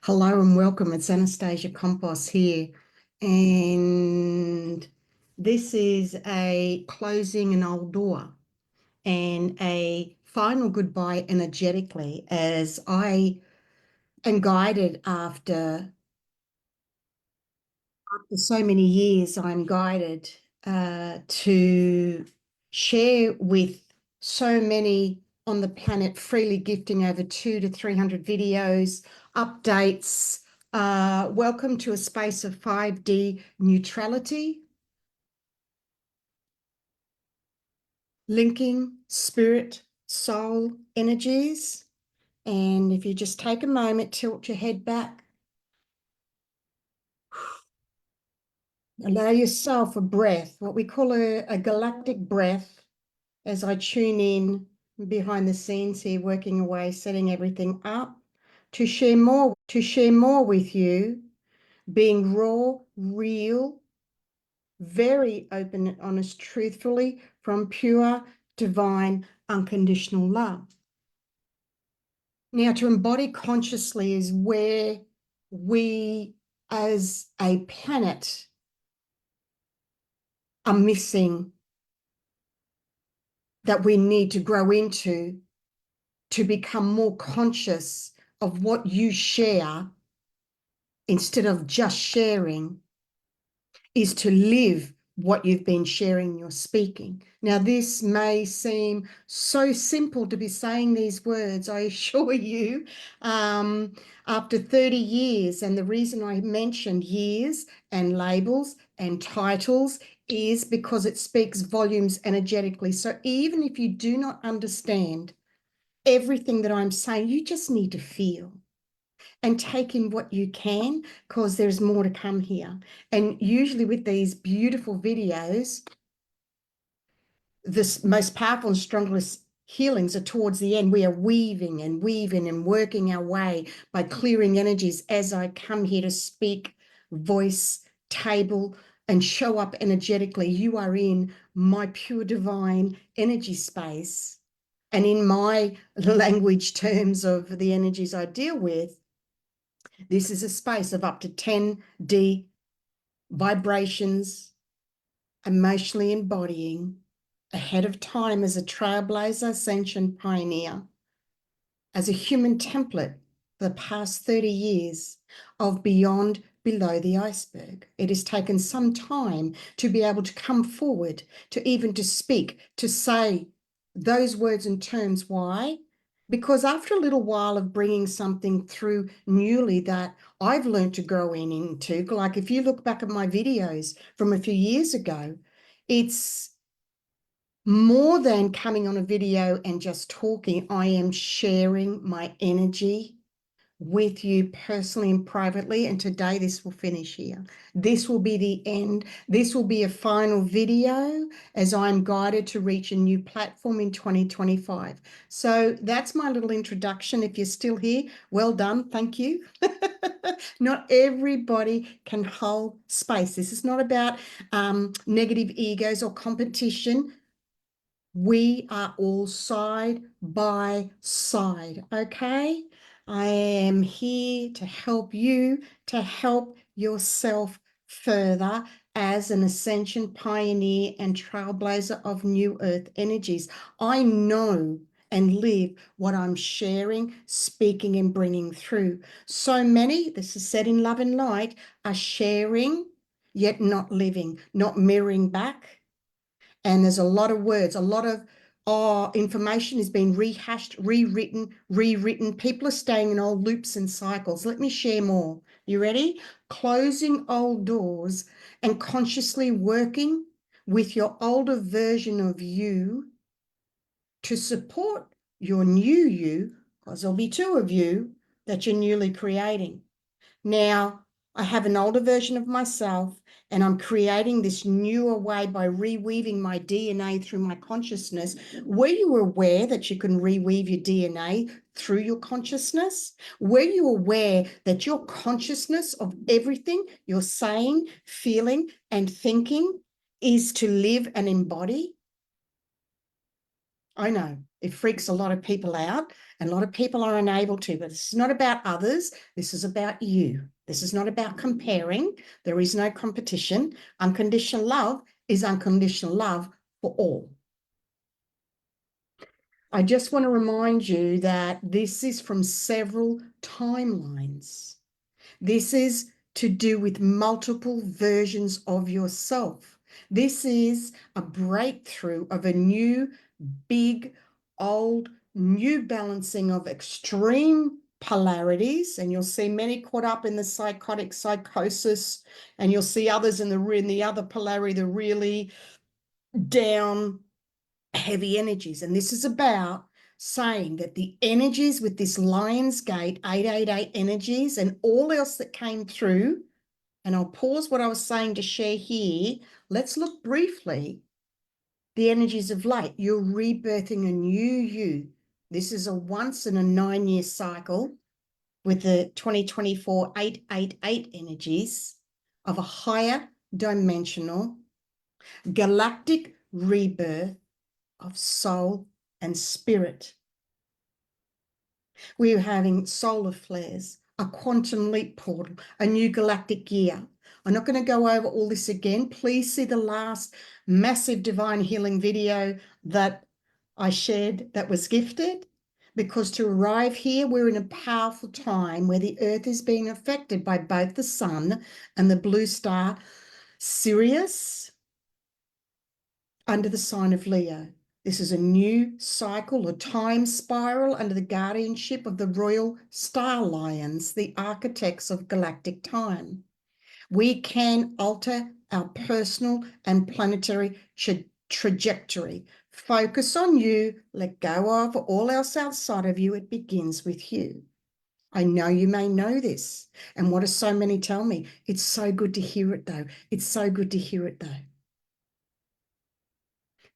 Hello and welcome. It's Anastasia Compost here. And this is a closing an old door and a final goodbye energetically as I am guided after so many years, I'm guided to share with so many on the planet, freely gifting over 200 to 300 videos, updates. Welcome to a space of 5D neutrality, linking spirit, soul energies. And if you just take a moment, tilt your head back, allow yourself a breath, what we call a galactic breath, as I tune in behind the scenes here, working away, setting everything up to share more with you, being raw, real, very open and honest, truthfully, from pure, divine, unconditional love. Now, to embody consciously is where we as a planet are missing, that we need to grow into to become more conscious of what you share instead of just sharing, is to live what you've been sharing, you're speaking. Now, this may seem so simple to be saying these words, I assure you, after 30 years, and the reason I mentioned years and labels and titles is because it speaks volumes energetically. So even if you do not understand everything that I'm saying, you just need to feel and take in what you can, because there's more to come here. And usually with these beautiful videos, the most powerful and strongest healings are towards the end. We are weaving and weaving and working our way by clearing energies as I come here to speak, voice, table, and show up energetically. You are in my pure divine energy space. And in my language terms of the energies I deal with, this is a space of up to 10D vibrations, emotionally embodying ahead of time as a trailblazer, Ascension pioneer, as a human template for the past 30 years of beyond below the iceberg. It has taken some time to be able to come forward, to even to speak, to say those words and terms. Why? Because after a little while of bringing something through newly that I've learned to grow into, like if you look back at my videos from a few years ago, it's more than coming on a video and just talking. I am sharing my energy with you personally and privately. And today this will finish here. This will be the end. This will be a final video as I'm guided to reach a new platform in 2025. So that's my little introduction. If you're still here, well done. Thank you. Not everybody can hold space. This is not about negative egos or competition. We are all side by side, okay? I am here to help you, to help yourself further as an ascension pioneer and trailblazer of new earth energies. I know and live what I'm sharing, speaking, and bringing through. So many, this is said in love and light, are sharing, yet not living, not mirroring back. And there's a lot of words, a lot of information is being rehashed, rewritten. People are staying in old loops and cycles. Let me share more. You ready? Closing old doors and consciously working with your older version of you to support your new you, because there'll be two of you that you're newly creating. Now, I have an older version of myself, and I'm creating this newer way by reweaving my DNA through my consciousness. Were you aware that you can reweave your DNA through your consciousness? Were you aware that your consciousness of everything you're saying, feeling, and thinking is to live and embody? I know. It freaks a lot of people out, and a lot of people are unable to, but this is not about others. This is about you. This is not about comparing. There is no competition. Unconditional love is unconditional love for all. I just want to remind you that this is from several timelines. This is to do with multiple versions of yourself. This is a breakthrough of a new, big, old, new balancing of extreme polarities, and you'll see many caught up in the psychotic psychosis, and you'll see others in the other polarity, the really down, heavy energies. And this is about saying that the energies with this Lion's Gate 888 energies and all else that came through, and I'll pause what I was saying to share here. Let's look briefly. The energies of light, you're rebirthing a new you. This is a once in a 9-year cycle with the 2024 888 energies of a higher dimensional galactic rebirth of soul and spirit. We're having solar flares, a quantum leap portal, a new galactic year. I'm not going to go over all this again. Please see the last massive divine healing video that I shared that was gifted, because to arrive here, we're in a powerful time where the earth is being affected by both the sun and the blue star Sirius under the sign of Leo. This is a new cycle, a time spiral under the guardianship of the royal star lions, the architects of galactic time. We can alter our personal and planetary trajectory. Focus on you, let go of all else outside of you. It begins with you. I know you may know this. And what do so many tell me? It's so good to hear it though. It's so good to hear it though.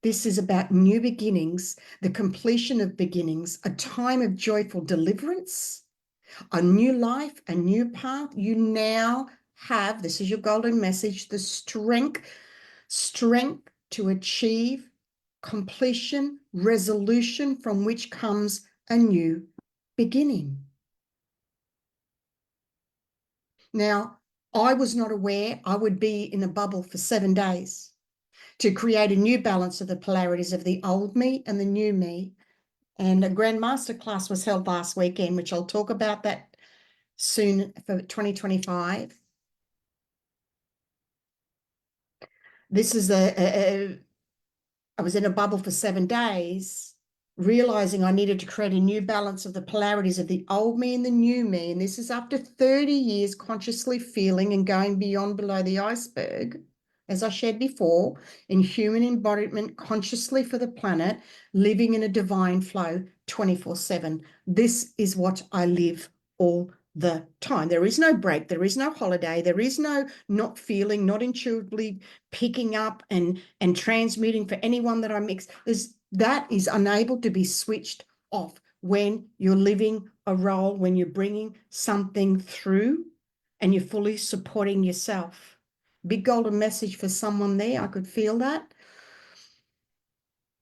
This is about new beginnings, the completion of beginnings, a time of joyful deliverance, a new life, a new path. You now have, this is your golden message, the strength to achieve completion, resolution, from which comes a new beginning. Now, I was not aware I would be in a bubble for 7 days to create a new balance of the polarities of the old me and the new me. And a Grand Master class was held last weekend, which I'll talk about that soon for 2025. This is I was in a bubble for 7 days, realizing I needed to create a new balance of the polarities of the old me and the new me. And this is after 30 years consciously feeling and going beyond below the iceberg, as I shared before, in human embodiment, consciously for the planet, living in a divine flow 24/7. This is what I live all the time. There is no break. There is no holiday. There is no not feeling, not intuitively picking up and transmuting for anyone that I mix. That is unable to be switched off when you're living a role, when you're bringing something through and you're fully supporting yourself. Big golden message for someone there. I could feel that.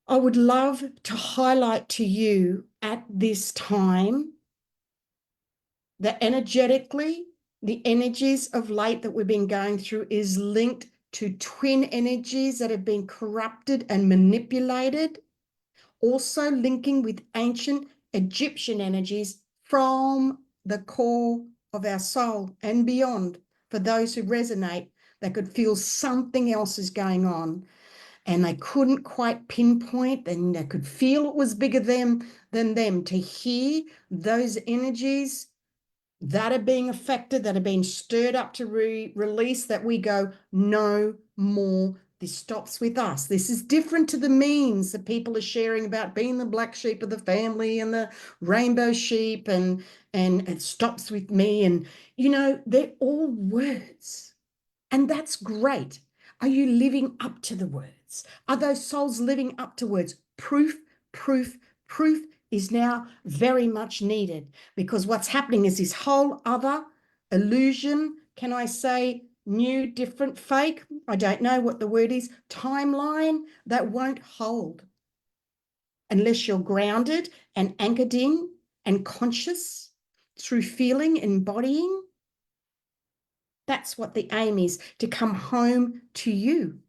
I would love to highlight to you at this time that energetically, the energies of light that we've been going through is linked to twin energies that have been corrupted and manipulated, also linking with ancient Egyptian energies from the core of our soul and beyond. For those who resonate, they could feel something else is going on and they couldn't quite pinpoint, and they could feel it was bigger than them. To hear those energies that are being affected, that are being stirred up to release, that we go, no more. This stops with us. This is different to the memes that people are sharing about being the black sheep of the family and the rainbow sheep, and it stops with me. And, they're all words. And that's great. Are you living up to the words? Are those souls living up to words? Proof, proof, proof is now very much needed, because what's happening is this whole other illusion, can I say new, different, fake? I don't know what the word is, timeline that won't hold. unless you're grounded and anchored in and conscious through feeling, embodying. That's what the aim is, to come home to you.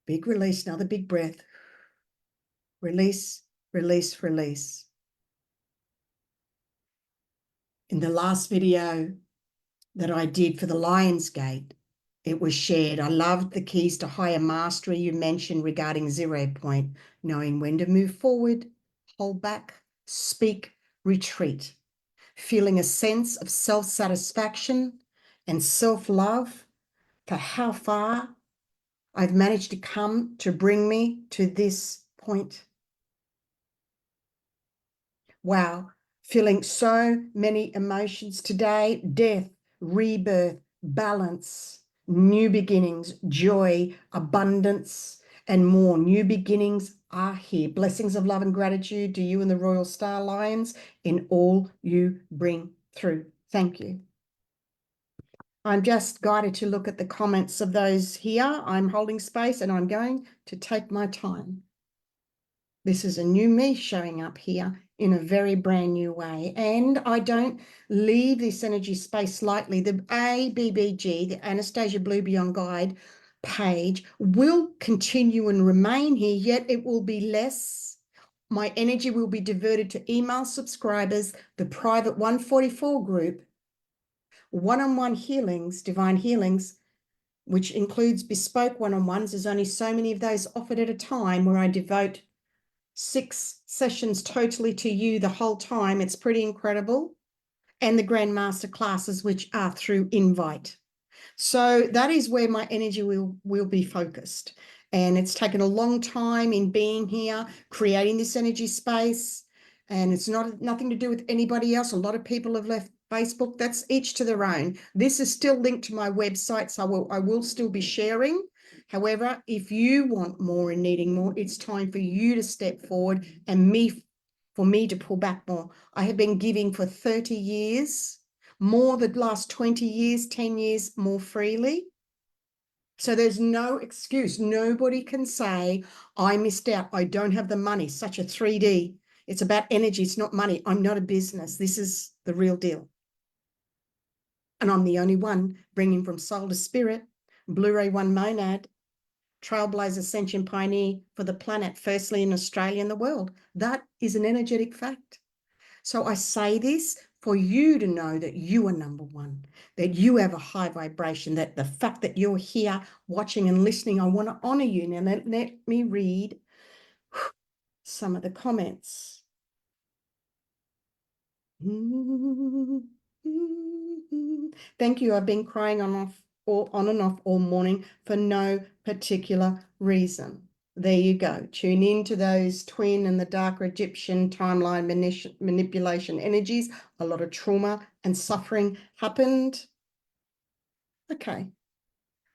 Big release, another big breath. Release, release, release. In the last video that I did for the Lion's Gate, it was shared. I loved the keys to higher mastery you mentioned regarding 0 point, knowing when to move forward, hold back, speak, retreat, feeling a sense of self-satisfaction and self-love for how far I've managed to come to bring me to this point. Wow, feeling so many emotions today: death, rebirth, balance, new beginnings, joy, abundance, and more. New beginnings are here. Blessings of love and gratitude to you and the Royal Star Lions in all you bring through. Thank you. I'm just guided to look at the comments of those here. I'm holding space and I'm going to take my time. This is a new me showing up here in a very brand new way. And I don't leave this energy space lightly. The ABBG, the Anastasia Blue Beyond Guide page, will continue and remain here, yet it will be less. My energy will be diverted to email subscribers, the private 144 group, one-on-one healings, divine healings, which includes bespoke one-on-ones. There's only so many of those offered at a time, where I devote 6 sessions totally to you the whole time. It's pretty incredible. And the Grandmaster classes, which are through invite. So that is where my energy will be focused. And it's taken a long time in being here, creating this energy space. And it's nothing to do with anybody else. A lot of people have left Facebook. That's each to their own. This is still linked to my website, so I will still be sharing. However, if you want more and needing more, it's time for you to step forward and for me to pull back more. I have been giving for 30 years, more the last 20 years, 10 years more freely. So there's no excuse. Nobody can say, I missed out, I don't have the money. Such a 3D. It's about energy, it's not money. I'm not a business. This is the real deal. And I'm the only one bringing from soul to spirit, Blu-ray One Monad, trailblazer, Ascension pioneer for the planet, firstly in Australia and the world. That is an energetic fact. So I say this for you to know that you are number one, that you have a high vibration, that the fact that you're here watching and listening, I want to honor you. Now let me read some of the comments. Thank you. I've been crying on and off all morning for no particular reason. There you go. Tune in to those twin and the darker Egyptian timeline manipulation energies. A lot of trauma and suffering happened. Okay.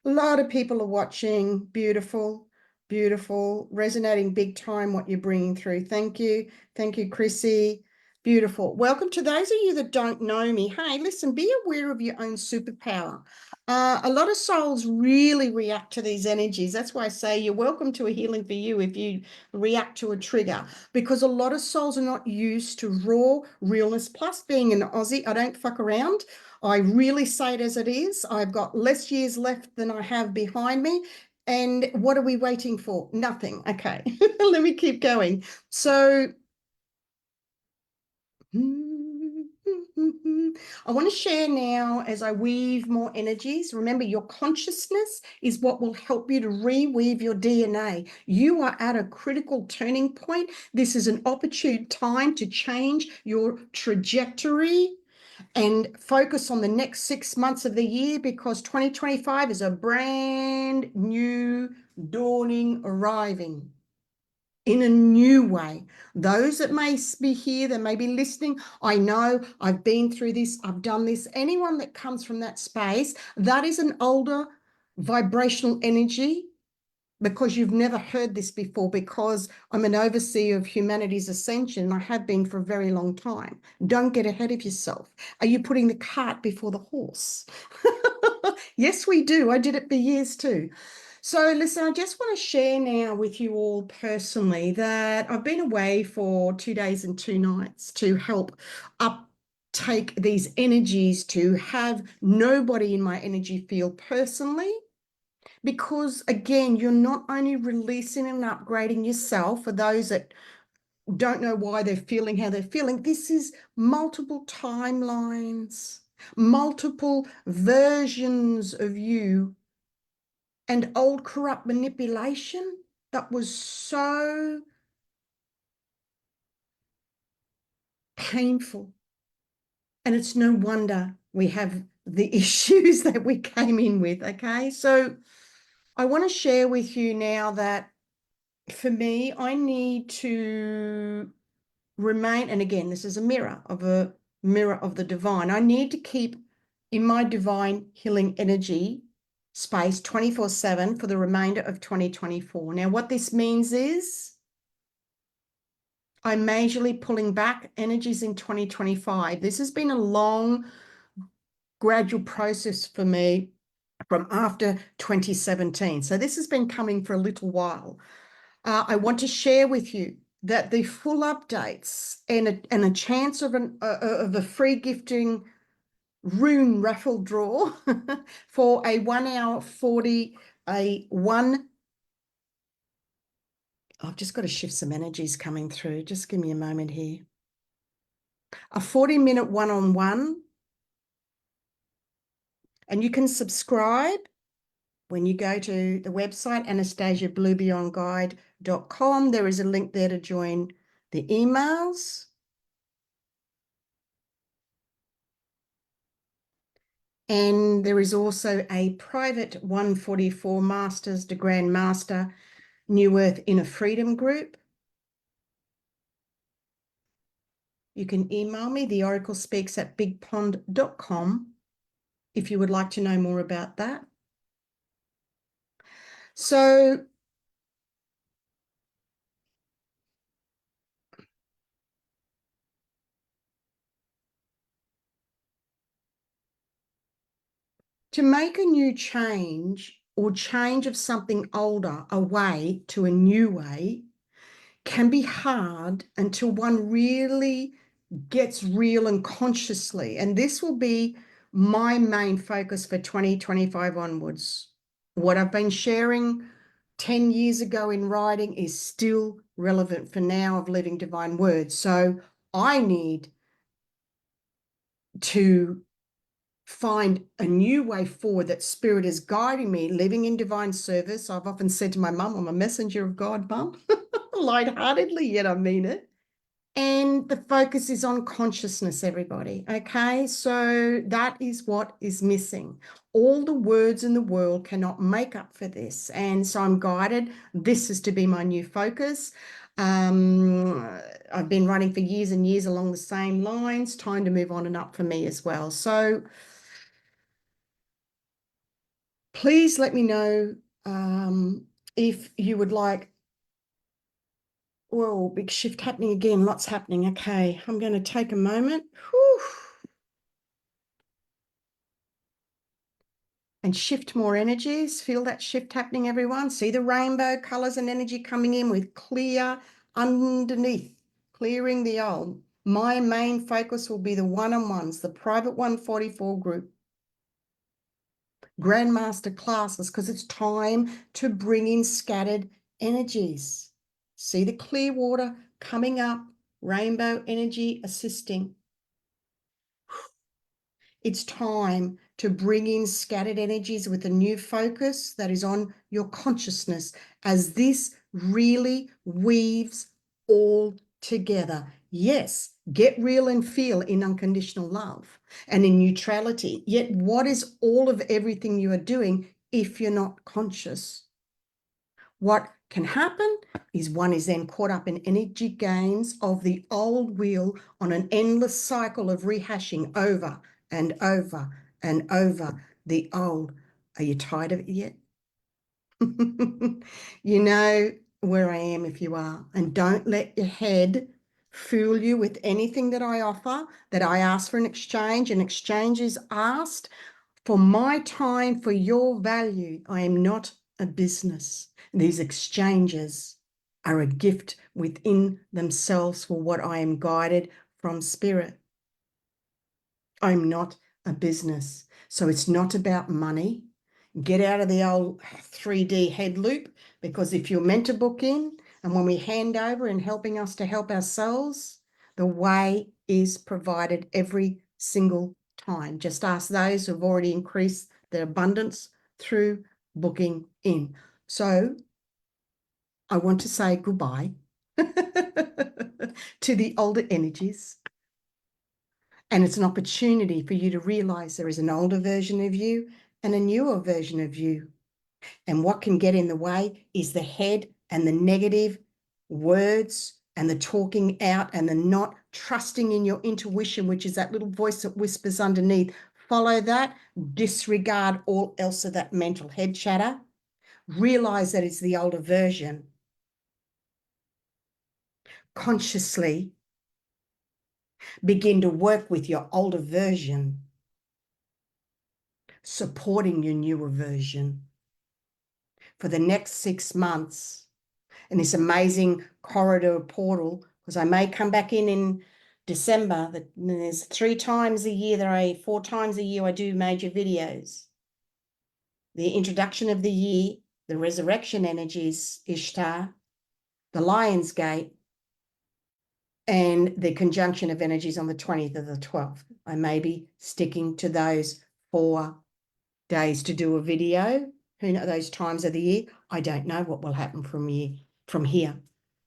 A lot of people are watching. Beautiful, beautiful, resonating big time what you're bringing through. Thank you. Thank you, Chrissy. Beautiful. Welcome to those of you that don't know me. Hey, listen, be aware of your own superpower. A lot of souls really react to these energies. That's why I say you're welcome to a healing for you if you react to a trigger, because a lot of souls are not used to raw realness. Plus, being an Aussie, I don't fuck around. I really say it as it is. I've got less years left than I have behind me. And what are we waiting for? Nothing. Okay, let me keep going. So I want to share now as I weave more energies. Remember, your consciousness is what will help you to reweave your DNA. You are at a critical turning point. This is an opportune time to change your trajectory and focus on the next 6 months of the year, because 2025 is a brand new dawning, arriving in a new way. Those that may be here, that may be listening, I know I've been through this, I've done this. Anyone that comes from that space, that is an older vibrational energy, because you've never heard this before, because I'm an overseer of humanity's ascension, and I have been for a very long time. Don't get ahead of yourself. Are you putting the cart before the horse? Yes, we do. I did it for years too. So, listen, I just want to share now with you all personally that I've been away for 2 days and 2 nights to help uptake these energies, to have nobody in my energy field personally. Because again, you're not only releasing and upgrading yourself for those that don't know why they're feeling how they're feeling. This is multiple timelines, multiple versions of you, and old corrupt manipulation that was so painful. And it's no wonder we have the issues that we came in with. Okay. So I want to share with you now that for me, I need to remain, and again, this is a mirror of the divine. I need to keep in my divine healing energy space 24/7 for the remainder of 2024. Now, what this means is I'm majorly pulling back energies in 2025. This has been a long, gradual process for me from after 2017. So this has been coming for a little while. I want to share with you that the full updates and a chance of a free gifting rune raffle draw for a 1 hour 40 a one. I've just got to shift some energies coming through. Just give me a moment here. A 40-minute one-on-one, and you can subscribe when you go to the website anastasiabluebeyondguide.com. There is a link there to join the emails. And there is also a private 144 Masters to Grand Master New Earth Inner Freedom group. You can email me, theoraclespeaks@bigpond.com, if you would like to know more about that. So to make a new change or change of something older away to a new way can be hard until one really gets real and consciously. And this will be my main focus for 2025 onwards. What I've been sharing 10 years ago in writing is still relevant for now of living divine words. So I need to find a new way forward that spirit is guiding me, living in divine service. I've often said to my mum, I'm a messenger of God, mum, lightheartedly, yet I mean it. And the focus is on consciousness, everybody. Okay, so that is what is missing. All the words in the world cannot make up for this. And so I'm guided. This is to be my new focus. I've been running for years and years along the same lines. Time to move on and up for me as well. So please let me know if you would like. Whoa, big shift happening again. Lots happening. Okay, I'm going to take a moment. Whew. And shift more energies. Feel that shift happening, everyone. See the rainbow colors and energy coming in with clear underneath, clearing the old. My main focus will be the one-on-ones, the private 144 group, Grandmaster classes, because it's time to bring in scattered energies. See the clear water coming up, rainbow energy assisting. It's time to bring in scattered energies with a new focus that is on your consciousness, as this really weaves all together. Yes, get real and feel in unconditional love and in neutrality. Yet what is all of everything you are doing if you're not conscious? What can happen is one is then caught up in energy gains of the old wheel on an endless cycle of rehashing over and over and over the old. Are you tired of it yet? You know where I am if you are. And don't let your head fool you with anything that I offer, that I ask for an exchange. An exchange is asked For my time, for your value, I am not a business. These exchanges are a gift within themselves for what I am guided from spirit. I'm not a business. So it's not about money. Get out of the old 3D head loop, because if you're meant to book in, and when we hand over and helping us to help ourselves, the way is provided every single time. Just ask those who've already increased their abundance through booking in. So I want to say goodbye to the older energies. And it's an opportunity for you to realize there is an older version of you and a newer version of you. And what can get in the way is the head and the negative words and the talking out and the not trusting in your intuition, which is that little voice that whispers underneath. Follow that, disregard all else of that mental head chatter. Realize that it's the older version. Consciously begin to work with your older version, supporting your newer version for the next 6 months in this amazing corridor portal, because I may come back in December. There's 4 times a year I do major videos. The introduction of the year, the resurrection energies, Ishtar, the Lion's Gate, and the conjunction of energies on the 20th of the 12th. I may be sticking to those 4 days to do a video. Who knows, those times of the year? I don't know what will happen from here.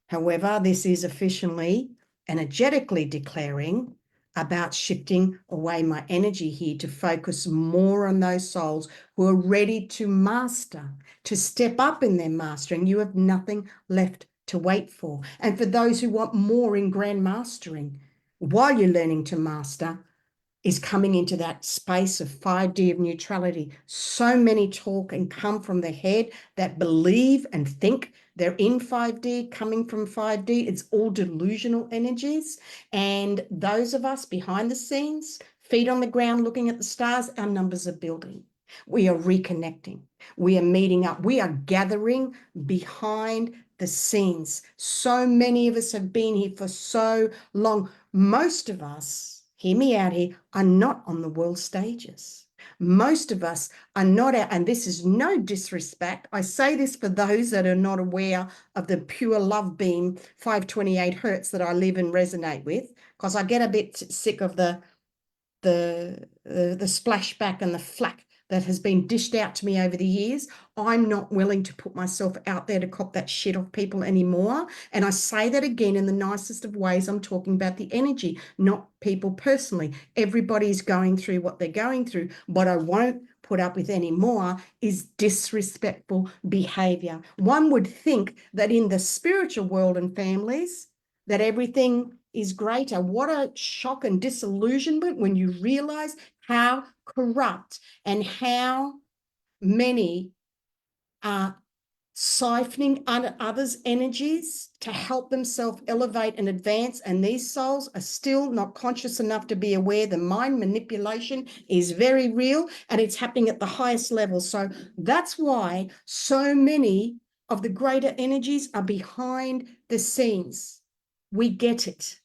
However, this is officially energetically declaring about shifting away my energy here to focus more on those souls who are ready to master, to step up in their mastering. You have nothing left to wait for. And for those who want more in grand mastering, while you're learning to master, is coming into that space of 5D of neutrality. So many talk and come from the head that believe and think they're in 5D, coming from 5D. It's all delusional energies. And those of us behind the scenes, feet on the ground, looking at the stars, our numbers are building. We are reconnecting. We are meeting up. We are gathering behind the scenes. So many of us have been here for so long. Most of us, hear me out here, are not on the world stages. Most of us are not out, and this is no disrespect. I say this for those that are not aware of the pure love beam 528 hertz that I live and resonate with, because I get a bit sick of the splashback and the flack that has been dished out to me over the years. I'm not willing to put myself out there to cop that shit off people anymore. And I say that again in the nicest of ways. I'm talking about the energy, not people personally. Everybody's going through what they're going through. What I won't put up with anymore is disrespectful behavior. One would think that in the spiritual world and families, that everything is greater. What a shock and disillusionment when you realize how corrupt and how many are siphoning others' energies to help themselves elevate and advance. And these souls are still not conscious enough to be aware the mind manipulation is very real and it's happening at the highest level. So that's why so many of the greater energies are behind the scenes. We get it.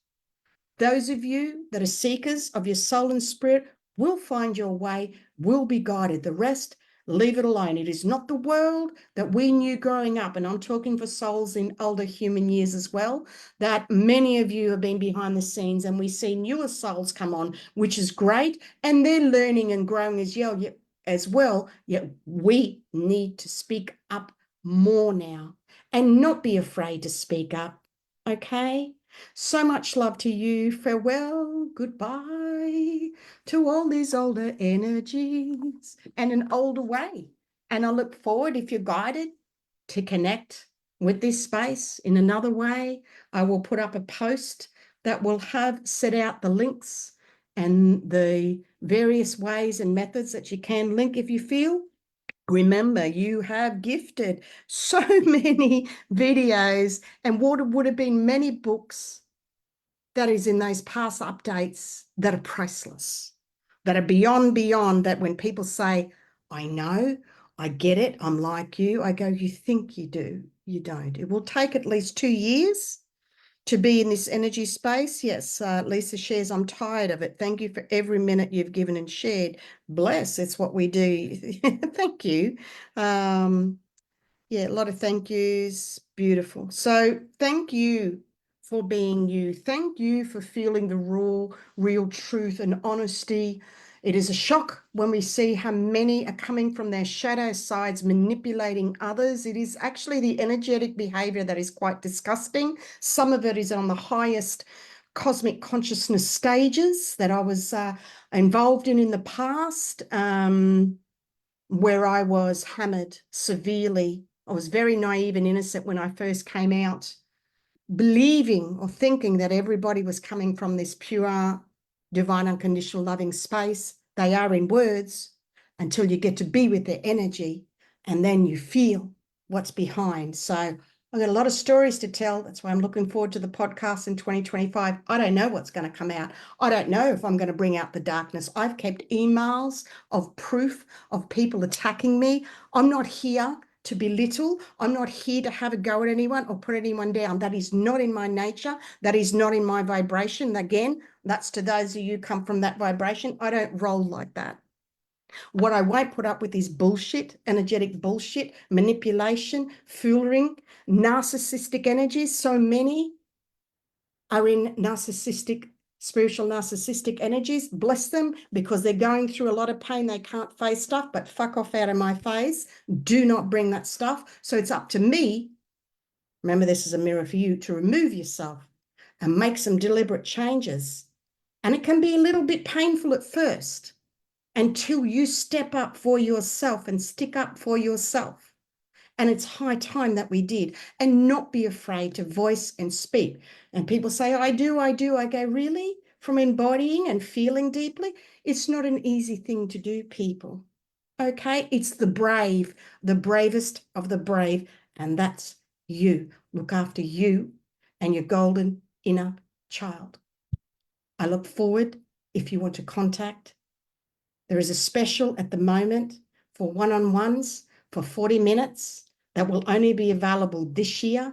Those of you that are seekers of your soul and spirit will find your way, will be guided. The rest, leave it alone. It is not the world that we knew growing up, and I'm talking for souls in older human years as well, that many of you have been behind the scenes, and we see newer souls come on, which is great, and they're learning and growing as well, yet we need to speak up more now and not be afraid to speak up, okay? So much love to you. Farewell, goodbye to all these older energies and an older way. And I look forward, if you're guided, to connect with this space in another way. I will put up a post that will have set out the links and the various ways and methods that you can link if you feel. Remember, you have gifted so many videos and what would have been many books that is in those past updates that are priceless. that are beyond that. When people say, I know, I get it, I'm like you, I go, you think you do, you don't. It will take at least 2 years to be in this energy space. Yes, Lisa shares, I'm tired of it. Thank you for every minute you've given and shared. Bless, it's what we do. Thank you. Yeah, a lot of thank yous. Beautiful. So thank you for being you. Thank you for feeling the raw, real truth and honesty. It is a shock when we see how many are coming from their shadow sides, manipulating others. It is actually the energetic behavior that is quite disgusting. Some of it is on the highest cosmic consciousness stages that I was involved in the past, where I was hammered severely. I was very naive and innocent when I first came out, believing or thinking that everybody was coming from this pure, divine, unconditional loving space. They are in words until you get to be with their energy, and then you feel what's behind. So I've got a lot of stories to tell. That's why I'm looking forward to the podcast in 2025. I don't know what's going to come out. I don't know if I'm going to bring out the darkness. I've kept emails of proof of people attacking me. I'm not here to belittle. I'm not here to have a go at anyone or put anyone down. That is not in my nature. That is not in my vibration. Again, that's to those of you who come from that vibration. I don't roll like that. What I won't put up with is bullshit, energetic bullshit, manipulation, fooling, narcissistic energies. So many are in spiritual narcissistic energies. Bless them, because they're going through a lot of pain. They can't face stuff, but fuck off out of my face. Do not bring that stuff. So it's up to me, remember this is a mirror for you, to remove yourself and make some deliberate changes. And it can be a little bit painful at first until you step up for yourself and stick up for yourself. And it's high time that we did, and not be afraid to voice and speak. And people say, I do. I go, really? From embodying and feeling deeply? It's not an easy thing to do, people. Okay? It's the brave, the bravest of the brave. And that's you. Look after you and your golden inner child. I look forward, if you want to contact. There is a special at the moment for one-on-ones for 40 minutes that will only be available this year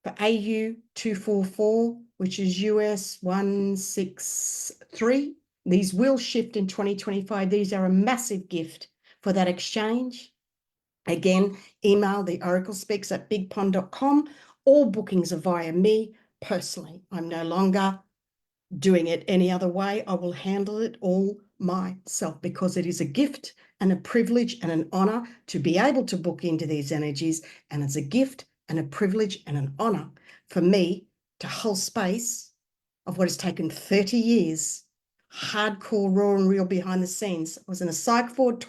for AU 244, which is US 163. These will shift in 2025. These are a massive gift for that exchange. Again, email the oraclespeaks@bigpond.com. All bookings are via me personally. I'm no longer doing it any other way. I will handle it all myself, because it is a gift and a privilege and an honor to be able to book into these energies. And it's a gift and a privilege and an honor for me to hold space of what has taken 30 years, hardcore, raw and real behind the scenes. I was in a psych ward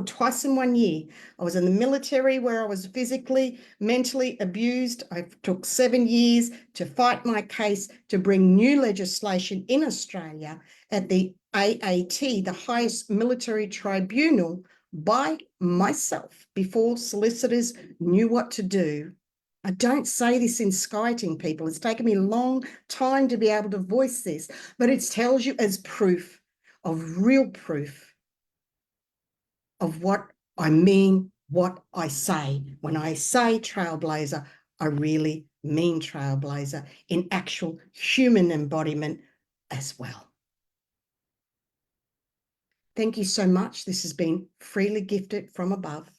twice in 1 year. I was in the military, where I was physically, mentally abused. I took 7 years to fight my case to bring new legislation in Australia at the AAT, the highest military tribunal, by myself, before solicitors knew what to do. I don't say this in skiting, people. It's taken me a long time to be able to voice this, but it tells you as proof of real proof of what I mean, what I say. When I say trailblazer, I really mean trailblazer in actual human embodiment as well. Thank you so much. This has been freely gifted from above.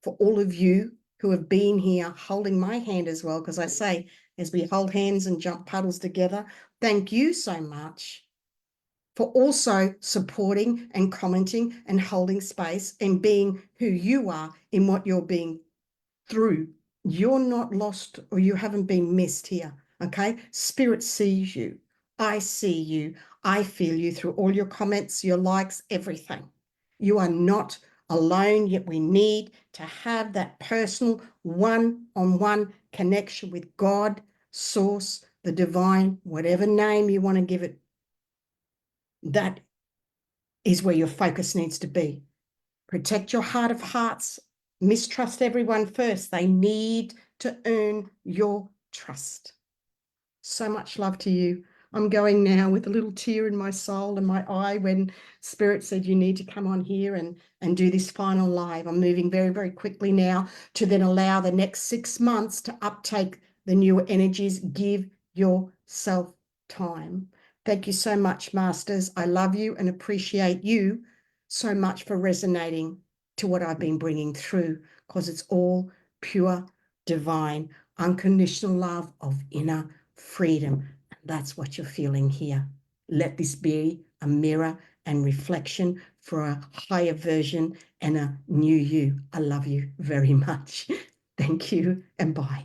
For all of you who have been here holding my hand as well, because I say, as we hold hands and jump puddles together, thank you so much for also supporting and commenting and holding space and being who you are in what you're being through. You're not lost, or you haven't been missed here, okay? Spirit sees you. I see you. I feel you through all your comments, your likes, everything. You are not alone, yet we need to have that personal one-on-one connection with God, source, the divine, whatever name you want to give it. That is where your focus needs to be. Protect your heart of hearts. Mistrust everyone first. They need to earn your trust. So much love to you. I'm going now with a little tear in my soul and my eye when Spirit said you need to come on here and do this final live. I'm moving very, very quickly now to then allow the next 6 months to uptake the new energies. Give yourself time. Thank you so much, Masters. I love you and appreciate you so much for resonating to what I've been bringing through, because it's all pure, divine, unconditional love of inner freedom. And that's what you're feeling here. Let this be a mirror and reflection for a higher version and a new you. I love you very much. Thank you and bye.